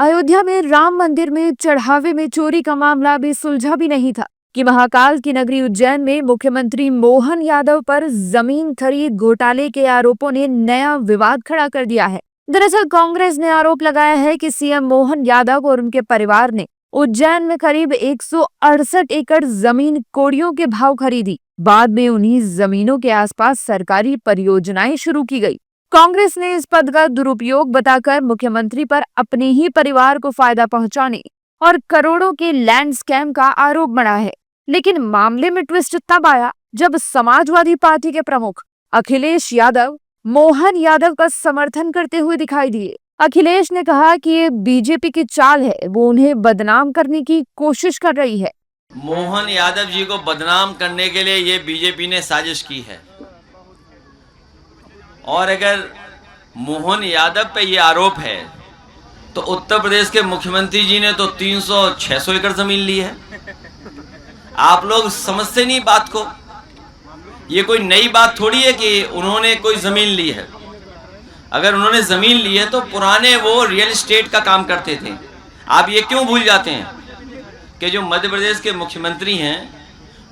अयोध्या में राम मंदिर में चढ़ावे में चोरी का मामला भी सुलझा भी नहीं था कि महाकाल की नगरी उज्जैन में मुख्यमंत्री मोहन यादव पर जमीन खरीद घोटाले के आरोपों ने नया विवाद खड़ा कर दिया है। दरअसल कांग्रेस ने आरोप लगाया है कि सीएम मोहन यादव और उनके परिवार ने उज्जैन में करीब 168 एकड़ जमीन कौड़ियों के भाव खरीदी। बाद में उन्हीं जमीनों के आसपास सरकारी परियोजनाएं शुरू की गई। कांग्रेस ने इस पद का दुरुपयोग बताकर मुख्यमंत्री पर अपने ही परिवार को फायदा पहुंचाने और करोड़ों के लैंड स्कैम का आरोप बढ़ा है। लेकिन मामले में ट्विस्ट तब आया जब समाजवादी पार्टी के प्रमुख अखिलेश यादव मोहन यादव का समर्थन करते हुए दिखाई दिए। अखिलेश ने कहा कि ये बीजेपी की चाल है, वो उन्हें बदनाम करने की कोशिश कर रही है। मोहन यादव जी को बदनाम करने के लिए ये बीजेपी ने साजिश की है। और अगर मोहन यादव पे ये आरोप है तो उत्तर प्रदेश के मुख्यमंत्री जी ने तो 300-600 एकड़ जमीन ली है। आप लोग समझते नहीं बात को। ये कोई नई बात थोड़ी है कि उन्होंने कोई जमीन ली है। अगर उन्होंने जमीन ली है तो पुराने वो रियल एस्टेट का काम करते थे। आप ये क्यों भूल जाते हैं कि जो मध्य प्रदेश के मुख्यमंत्री हैं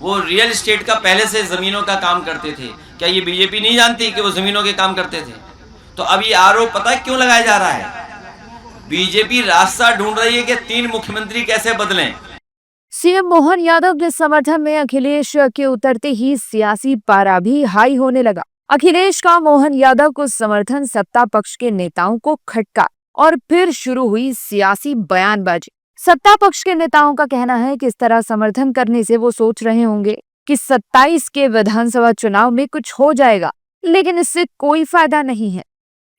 वो रियल एस्टेट का पहले से जमीनों का काम करते थे। क्या ये बीजेपी नहीं जानती कि वो जमीनों के काम करते थे? तो अब ये आरोप पता है क्यों लगाया जा रहा है? बीजेपी रास्ता ढूंढ रही है कि 3 मुख्यमंत्री कैसे बदलें। सीएम मोहन यादव के समर्थन में अखिलेश के उतरते ही सियासी पारा भी हाई होने लगा। अखिलेश का मोहन यादव को समर्थन सत्ता पक्ष के नेताओं को खटका और फिर शुरू हुई सियासी बयानबाजी। सत्ता पक्ष के नेताओं का कहना है कि इस तरह समर्थन करने से वो सोच रहे होंगे कि 27 के विधानसभा चुनाव में कुछ हो जाएगा, लेकिन इससे कोई फायदा नहीं है।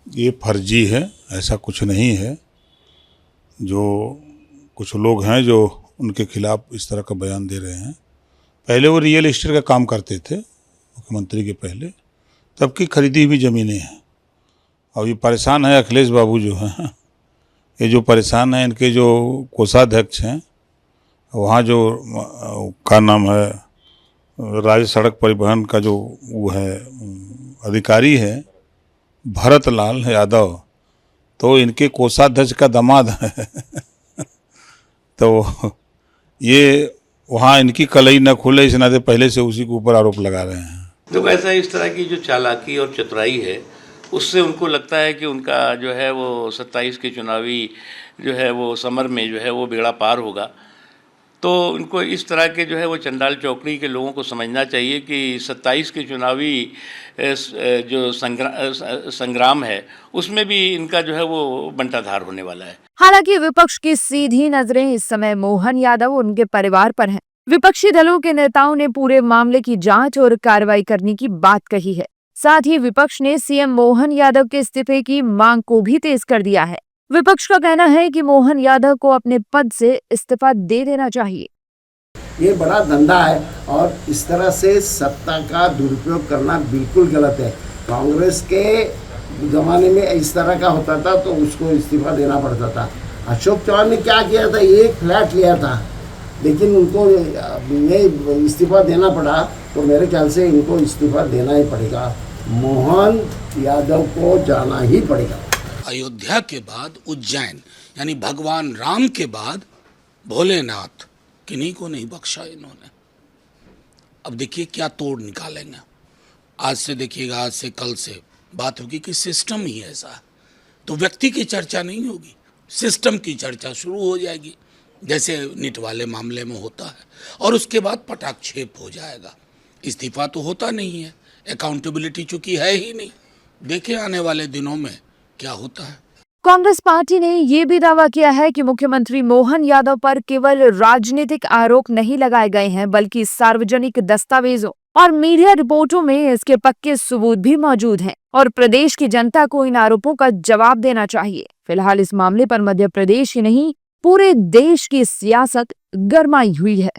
ये फर्जी है, ऐसा कुछ नहीं है। जो कुछ लोग हैं जो उनके खिलाफ इस तरह का बयान दे रहे हैं, पहले वो रियल एस्टेट का काम करते थे मुख्यमंत्री के पहले, तब की खरीदी हुई ज़मीनें हैं। अब ये परेशान है अखिलेश बाबू जो हैं, ये जो परेशान हैं, इनके जो कोषाध्यक्ष हैं वहाँ जो का नाम है राज्य सड़क परिवहन का जो वो है अधिकारी है भरत लाल यादव, तो इनके कोषाध्यक्ष का दामाद है तो ये वहाँ इनकी कलई न खुले इस नाते पहले से उसी के ऊपर आरोप लगा रहे हैं। तो ऐसा इस तरह की जो चालाकी और चतुराई है उससे उनको लगता है कि उनका जो है वो 27 के चुनावी जो है वो समर में जो है वो बेड़ा पार होगा। तो इनको इस तरह के जो है वो चंडाल चौकड़ी के लोगों को समझना चाहिए कि 27 के चुनावी जो संग्राम है उसमें भी इनका जो है वो बंटाधार होने वाला है। हालांकि विपक्ष की सीधी नजरें इस समय मोहन यादव और उनके परिवार पर हैं। विपक्षी दलों के नेताओं ने पूरे मामले की जांच और कार्रवाई करने की बात कही है। साथ ही विपक्ष ने सीएम मोहन यादव के इस्तीफे की मांग को भी तेज कर दिया है। विपक्ष का कहना है कि मोहन यादव को अपने पद से इस्तीफा दे देना चाहिए। ये बड़ा धंधा है और इस तरह से सत्ता का दुरुपयोग करना बिल्कुल गलत है। कांग्रेस के जमाने में इस तरह का होता था तो उसको इस्तीफा देना पड़ता था। अशोक चौहान ने क्या किया था, एक फ्लैट लिया था लेकिन उनको ये इस्तीफा देना पड़ा, तो मेरे ख्याल से इनको इस्तीफा देना ही पड़ेगा। मोहन यादव को जाना ही पड़ेगा। अयोध्या के बाद उज्जैन यानी भगवान राम के बाद भोलेनाथ, किन्हीं को नहीं बख्शा इन्होंने। अब देखिए क्या तोड़ निकालेंगे। आज से देखिएगा, आज से कल से बात होगी कि सिस्टम ही ऐसा है, तो व्यक्ति की चर्चा नहीं होगी, सिस्टम की चर्चा शुरू हो जाएगी, जैसे नीट वाले मामले में होता है, और उसके बाद पटाक्षेप हो जाएगा। इस्तीफा तो होता नहीं है, अकाउंटेबिलिटी चूंकि है ही नहीं। देखे आने वाले दिनों में क्या होता है। कांग्रेस पार्टी ने ये भी दावा किया है कि मुख्यमंत्री मोहन यादव पर केवल राजनीतिक आरोप नहीं लगाए गए हैं, बल्कि सार्वजनिक दस्तावेजों और मीडिया रिपोर्टों में इसके पक्के सबूत भी मौजूद हैं और प्रदेश की जनता को इन आरोपों का जवाब देना चाहिए। फिलहाल इस मामले पर मध्य प्रदेश ही नहीं पूरे देश की सियासत गरमाई हुई है।